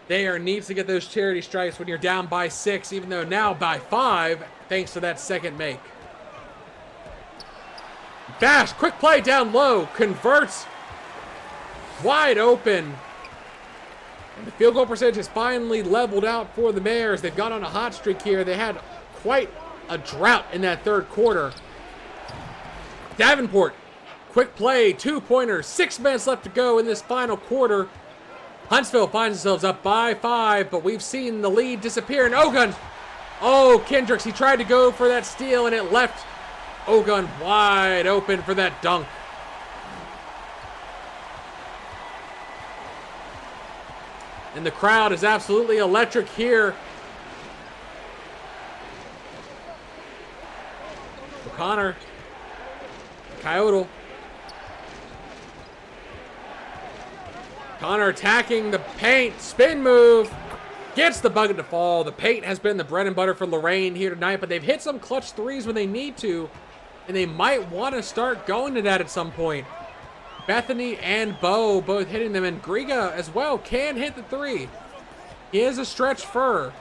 There needs to get those charity strikes when you're down by 6, even though now by 5, thanks to that second make. Bash, quick play down low, converts, wide open. And the field goal percentage is finally leveled out for the Mares. They've gone on a hot streak here. They had quite a drought in that third quarter. Davenport, quick play, 2-pointer, 6 minutes left to go in this final quarter. Huntsville finds themselves up by 5, but we've seen the lead disappear. And Ogun, oh, Kendricks, he tried to go for that steal, and it left Ogun wide open for that dunk. And the crowd is absolutely electric here. O'Connor, Kyoto. Connor attacking the paint, spin move, gets the bucket to fall. The paint has been the bread and butter for Lorraine here tonight, but they've hit some clutch threes when they need to, and they might want to start going to that at some point. Bethany and Bo both hitting them, and Griga as well can hit the three. He is a stretch fur.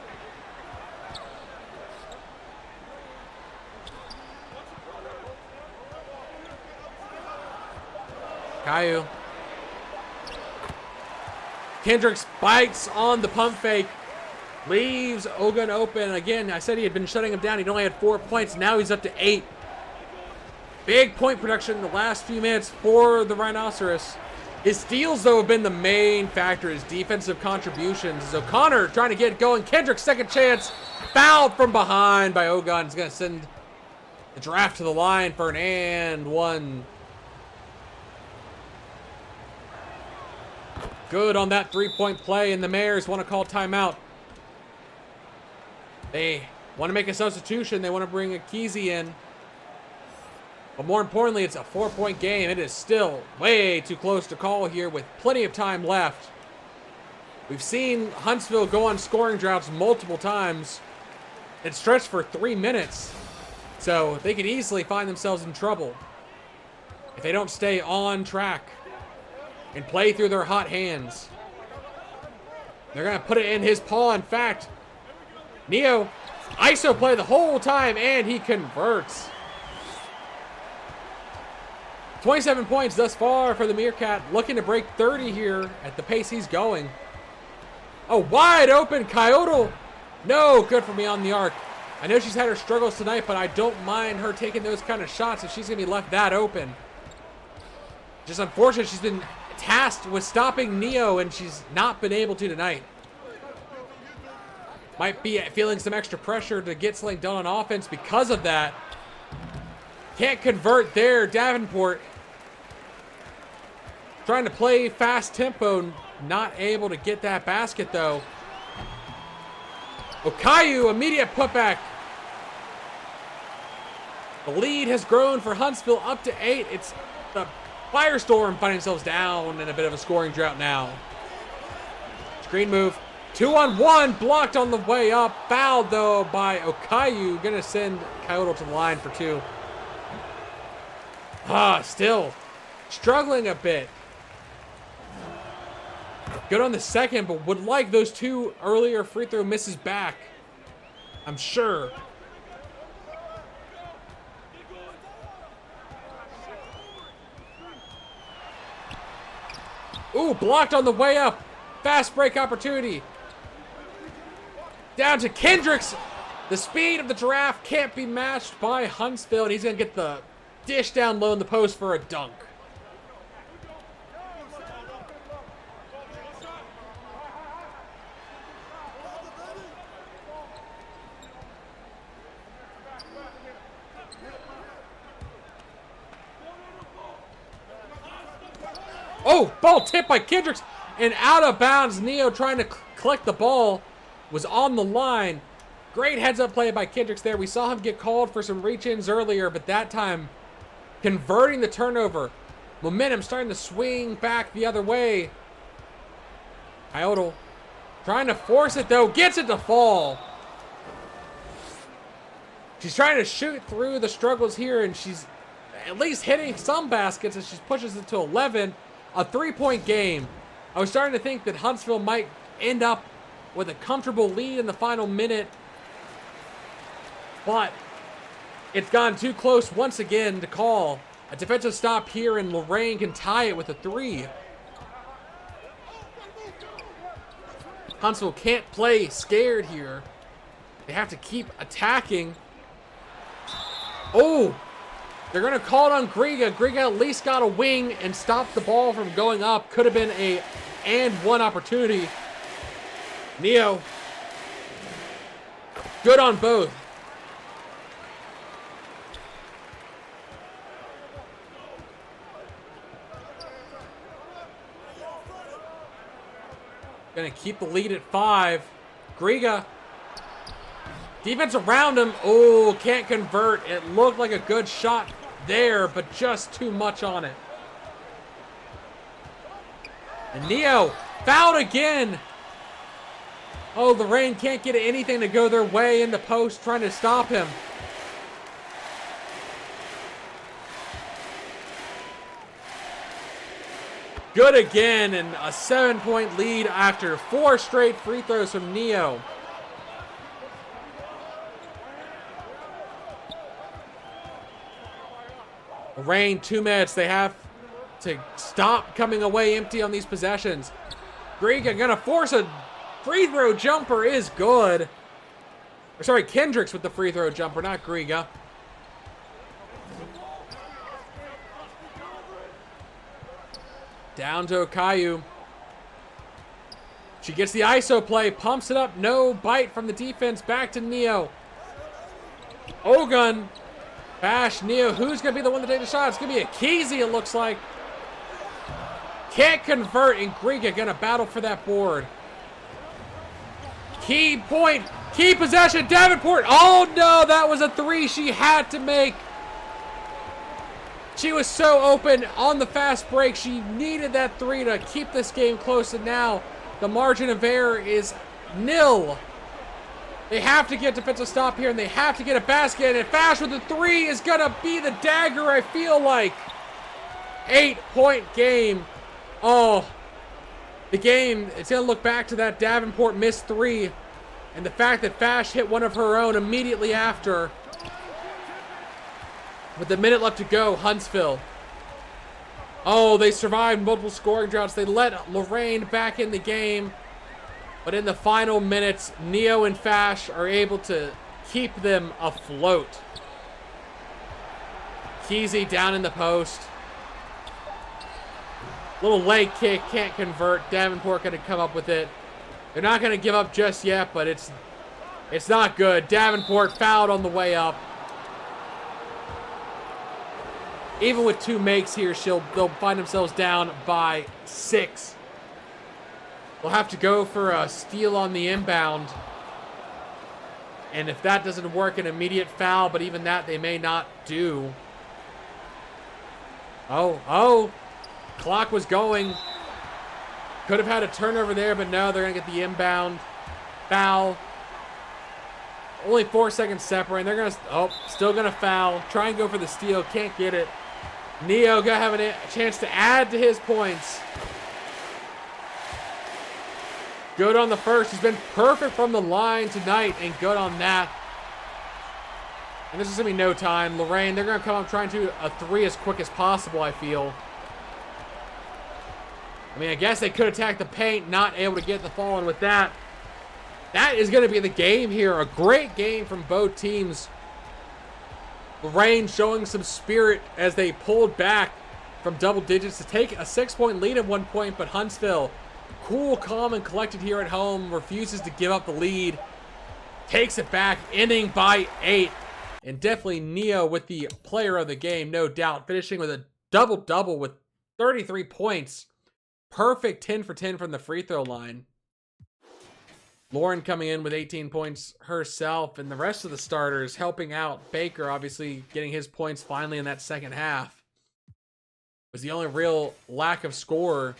Caillou. Kendricks bites on the pump fake. Leaves Ogun open. Again, I said he had been shutting him down. He'd only had 4 points. Now he's up to 8. Big point production in the last few minutes for the Rhinoceros. His steals, though, have been the main factor. His defensive contributions. As O'Connor trying to get going. Kendrick's second chance. Fouled from behind by Ogun. He's going to send the draft to the line for an and one. Good on that three-point play, and the Mares want to call timeout. They want to make a substitution. They want to bring Akizi in. But more importantly, it's a 4-point game. It is still way too close to call here with plenty of time left. We've seen Huntsville go on scoring droughts multiple times. It stretched for 3 minutes. So they could easily find themselves in trouble if they don't stay on track and play through their hot hands. They're going to put it in his paw. In fact, Neo ISO play the whole time, and he converts. 27 points thus far for the Meerkat, looking to break 30 here at the pace he's going. Oh, wide open Kyoto. No good for me on the arc. I know she's had her struggles tonight, but I don't mind her taking those kind of shots if she's going to be left that open. Just unfortunate she's been tasked with stopping Neo, and she's not been able to tonight. Might be feeling some extra pressure to get something done on offense because of that. Can't convert there, Davenport. Trying to play fast tempo, not able to get that basket though. Okayu, immediate putback. The lead has grown for Huntsville up to 8. It's the Firestorm finding themselves down in a bit of a scoring drought now. Screen move. 2-on-1, blocked on the way up. Fouled though by Okayu. Gonna send Kyoto to the line for 2. Still struggling a bit. Good on the second, but would like those 2 earlier free throw misses back, I'm sure. Ooh, blocked on the way up. Fast break opportunity. Down to Kendricks. The speed of the Giraffe can't be matched by Huntsville, and he's going to get the dish down low in the post for a dunk. Oh, ball tipped by Kendricks and out of bounds. Neo trying to collect the ball was on the line. Great heads-up play by Kendricks there. We saw him get called for some reach-ins earlier, but that time converting the turnover. Momentum starting to swing back the other way. Kyoto trying to force it, though. Gets it to fall. She's trying to shoot through the struggles here, and she's at least hitting some baskets as she pushes it to 11. A 3-point game. I was starting to think that Huntsville might end up with a comfortable lead in the final minute, but it's gone too close once again to call. A defensive stop here, and Lorraine can tie it with a 3. Huntsville can't play scared here. They have to keep attacking. Oh, They're going to call it on Griga. Griga at least got a wing and stopped the ball from going up. Could have been a and one opportunity. Neo. Good on both. Gonna keep the lead at 5. Griga. Defense around him. Oh, can't convert. It looked like a good shot there, but just too much on it. And Neo fouled again. Oh, Lorraine can't get anything to go their way in the post, trying to stop him. Good again, and a 7-point lead after 4 straight free throws from Neo. Lorraine, 2 minutes. They have to stop coming away empty on these possessions. Griga gonna force a free throw jumper, is good. Or sorry, Kendricks with the free throw jumper, not Griga. Down to Okayu. She gets the ISO play, pumps it up, no bite from the defense, back to Neo. Ogun. Bash, Neo, who's going to be the one to take the shot? It's going to be a Kesey, it looks like. Can't convert, and Griga going to battle for that board. Key point, key possession, Davenport. Oh no, that was a 3 she had to make. She was so open on the fast break. She needed that 3 to keep this game close, and now the margin of error is nil. They have to get defensive stop here, and they have to get a basket, and Fash with the 3 is going to be the dagger, I feel like. 8-point game. Oh, the game, it's going to look back to that Davenport missed 3, and the fact that Fash hit one of her own immediately after. With a minute left to go, Huntsville. Oh, they survived multiple scoring droughts. They let Lorraine back in the game. But in the final minutes, Neo and Fash are able to keep them afloat. Kesey down in the post. Little leg kick, can't convert. Davenport going to come up with it. They're not going to give up just yet, but it's not good. Davenport fouled on the way up. Even with 2 makes here, they'll find themselves down by 6. They'll have to go for a steal on the inbound. And if that doesn't work, an immediate foul, but even that they may not do. Oh. Clock was going. Could have had a turnover there, but no, they're going to get the inbound. Foul. Only 4 seconds separating. They're going to, still going to foul. Try and go for the steal. Can't get it. Neo going to have a chance to add to his points. Good on the first. He's been perfect from the line tonight, and good on that. And this is going to be no time. Lorraine, they're going to come up trying to a 3 as quick as possible, I feel. I mean, I guess they could attack the paint, not able to get the fall in with that. That is going to be the game here. A great game from both teams. Lorraine showing some spirit as they pulled back from double digits to take a 6-point lead at one point, but Huntsville, cool, calm, and collected here at home, refuses to give up the lead, takes it back, ending by 8. And definitely Neo with the player of the game, no doubt, finishing with a double-double with 33 points. Perfect 10 for 10 from the free throw line. Lauren coming in with 18 points herself, and the rest of the starters helping out. Baker obviously getting his points finally in that second half. Was the only real lack of score.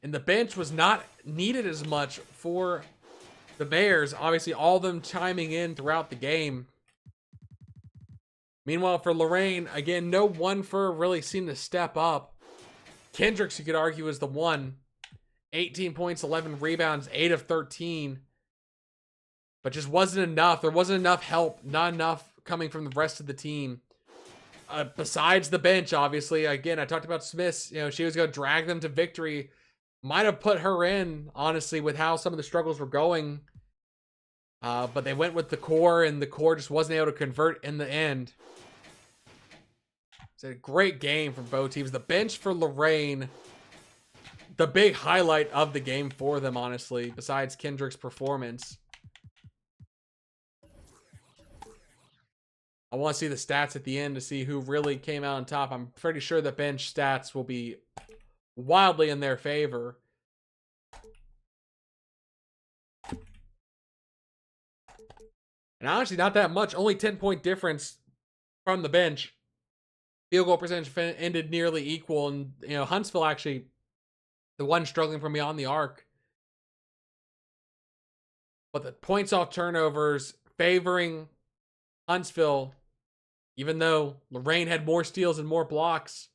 And the bench was not needed as much for the Bears. Obviously, all of them chiming in throughout the game. Meanwhile, for Lorraine, again, no one for really seemed to step up. Kendricks, you could argue, is the one. 18 points, 11 rebounds, 8 of 13. But just wasn't enough. There wasn't enough help, not enough coming from the rest of the team. Besides the bench, obviously. Again, I talked about Smith. You know, she was going to drag them to victory. Might have put her in, honestly, with how some of the struggles were going. But they went with the core, and the core just wasn't able to convert in the end. a great game from both teams. The bench for Lorraine, the big highlight of the game for them, honestly, besides Kendrick's performance. I want to see the stats at the end to see who really came out on top. I'm pretty sure the bench stats will be wildly in their favor. And honestly, not that much. Only 10-point difference from the bench. Field goal percentage ended nearly equal. And, Huntsville actually, the one struggling from beyond the arc. But the points off turnovers favoring Huntsville, even though Lorraine had more steals and more blocks.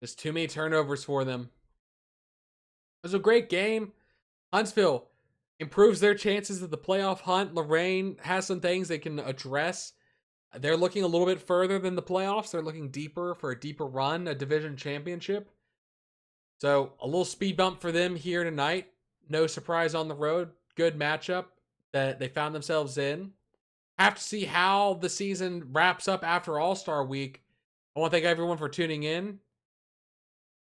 Just too many turnovers for them. It was a great game. Huntsville improves their chances of the playoff hunt. Lorraine has some things they can address. They're looking a little bit further than the playoffs. They're looking deeper for a deeper run, a division championship. So a little speed bump for them here tonight. No surprise on the road. Good matchup that they found themselves in. Have to see how the season wraps up after All-Star Week. I want to thank everyone for tuning in.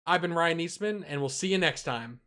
I've been Ryan Eastman, and we'll see you next time.